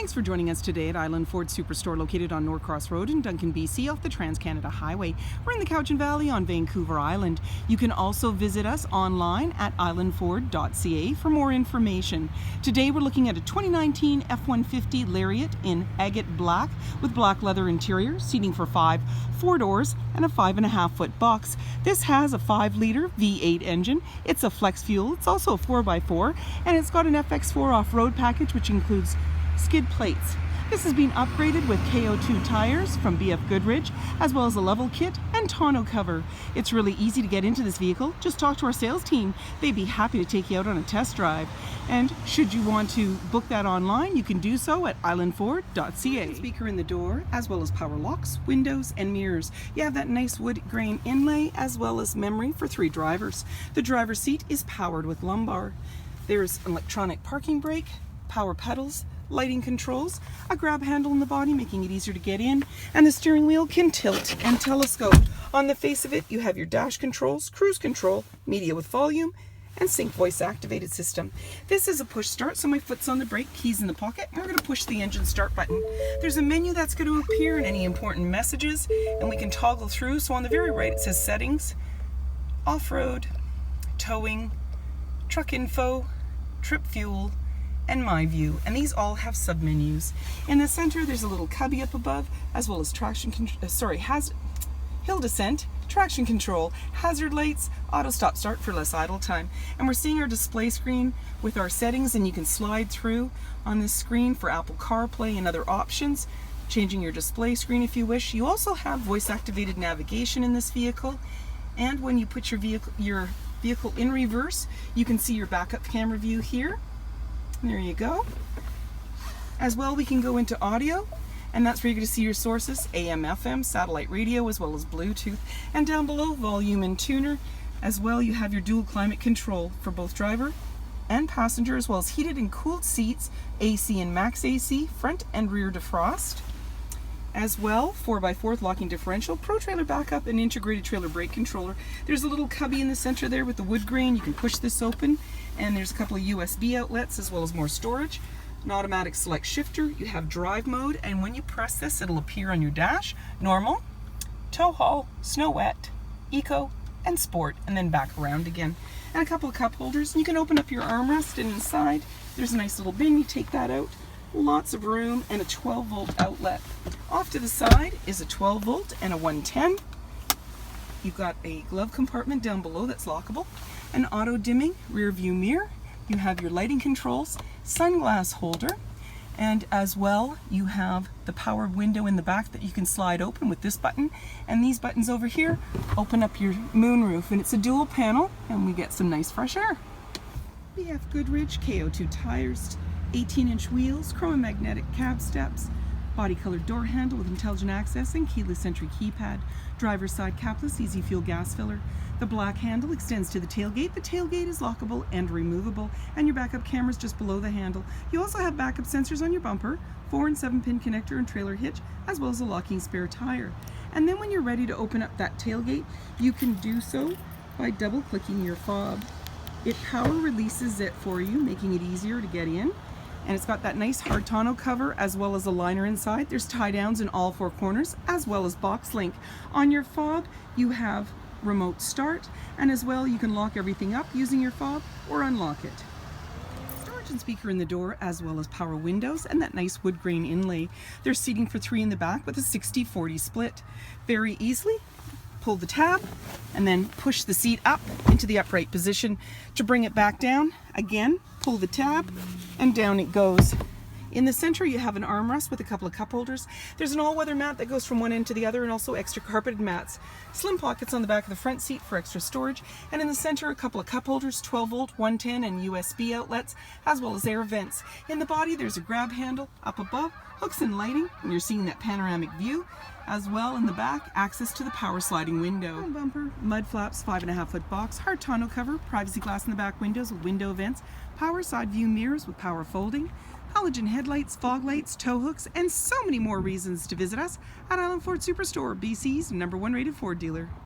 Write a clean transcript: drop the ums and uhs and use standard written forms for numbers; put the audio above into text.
Thanks for joining us today at Island Ford Superstore, located on Norcross Road in Duncan, BC, off the Trans-Canada Highway. We're in the Cowichan Valley on Vancouver Island. You can also visit us online at islandford.ca for more information. Today we're looking at a 2019 F-150 Lariat in agate black with black leather interior, seating for 5, 4 doors, and a 5.5-foot box. This has a 5-liter V8 engine. It's a flex fuel. It's also a 4x4, and it's got an FX4 off-road package, which includes skid plates. This has been upgraded with KO2 tires from Goodrich, as well as a level kit and tonneau cover. It's really easy to get into this vehicle. Just talk to our sales team. They'd be happy to take you out on a test drive. And should you want to book that online, you can do so at islandford.ca. Speaker in the door, as well as power locks, windows, and mirrors. You have that nice wood grain inlay, as well as memory for 3 drivers. The driver's seat is powered with lumbar. There's an electronic parking brake, power pedals, lighting controls, a grab handle in the body making it easier to get in, and the steering wheel can tilt and telescope. On the face of it, you have your dash controls, cruise control, media with volume, and sync voice activated system. This is a push start, so my foot's on the brake, keys in the pocket, and we're going to push the engine start button. There's a menu that's going to appear and any important messages, and we can toggle through. So on the very right it says settings, off-road, towing, truck info, trip fuel, and my view, and these all have submenus. In the center there's a little cubby up above, as well as hill descent, traction control, hazard lights, auto stop start for less idle time. And we're seeing our display screen with our settings, and you can slide through on this screen for Apple CarPlay and other options, changing your display screen if you wish. You also have voice activated navigation in this vehicle, and when you put your vehicle in reverse, you can see your backup camera view here. There you go. As well, we can go into audio, and that's where you're going to see your sources: AM, FM, satellite radio, as well as Bluetooth. And down below, volume and tuner. As well, you have your dual climate control for both driver and passenger, as well as heated and cooled seats, AC and max AC, front and rear defrost. As well, 4x4 locking differential, pro trailer backup, and integrated trailer brake controller. There's a little cubby in the center there with the wood grain. You can push this open, and there's a couple of USB outlets, as well as more storage. An automatic select shifter. You have drive mode, and when you press this, it'll appear on your dash: normal, tow haul, snow wet, eco, and sport, and then back around again. And a couple of cup holders, and you can open up your armrest, and inside there's a nice little bin. You take that out. Lots of room, and a 12-volt outlet. Off to the side is a 12-volt and a 110. You've got a glove compartment down below that's lockable, an auto dimming rear view mirror. You have your lighting controls, sunglass holder, and as well you have the power window in the back that you can slide open with this button, and these buttons over here open up your moonroof, and it's a dual panel, and we get some nice fresh air. BF Goodrich KO2 tires, 18-inch wheels, chrome and magnetic cab steps, body colored door handle with intelligent access and keyless entry keypad, driver's side capless easy fuel gas filler. The black handle extends to the tailgate. The tailgate is lockable and removable, and your backup camera is just below the handle. You also have backup sensors on your bumper, 4- and 7-pin connector and trailer hitch, as well as a locking spare tire. And then when you're ready to open up that tailgate, you can do so by double clicking your fob. It power releases it for you, making it easier to get in. And it's got that nice hard tonneau cover, as well as a liner inside. There's tie downs in all 4 corners, as well as box link. On your fob, you have remote start, and as well you can lock everything up using your fob or unlock it. Storage and speaker in the door, as well as power windows, and that nice wood grain inlay. There's seating for 3 in the back with a 60-40 split. Very easily pull the tab and then push the seat up into the upright position. To bring it back down, again, pull the tab and down it goes. In the center you have an armrest with a couple of cup holders. There's an all-weather mat that goes from one end to the other, and also extra carpeted mats. Slim pockets on the back of the front seat for extra storage, and in the center a couple of cup holders, 12-volt, 110, and USB outlets, as well as air vents. In the body there's a grab handle up above, hooks and lighting, and you're seeing that panoramic view. As well, in the back, access to the power sliding window. Bumper, mud flaps, 5.5-foot box, hard tonneau cover, privacy glass in the back windows with window vents, power side view mirrors with power folding, halogen headlights, fog lights, tow hooks, and so many more reasons to visit us at Island Ford Superstore, BC's #1 rated Ford dealer.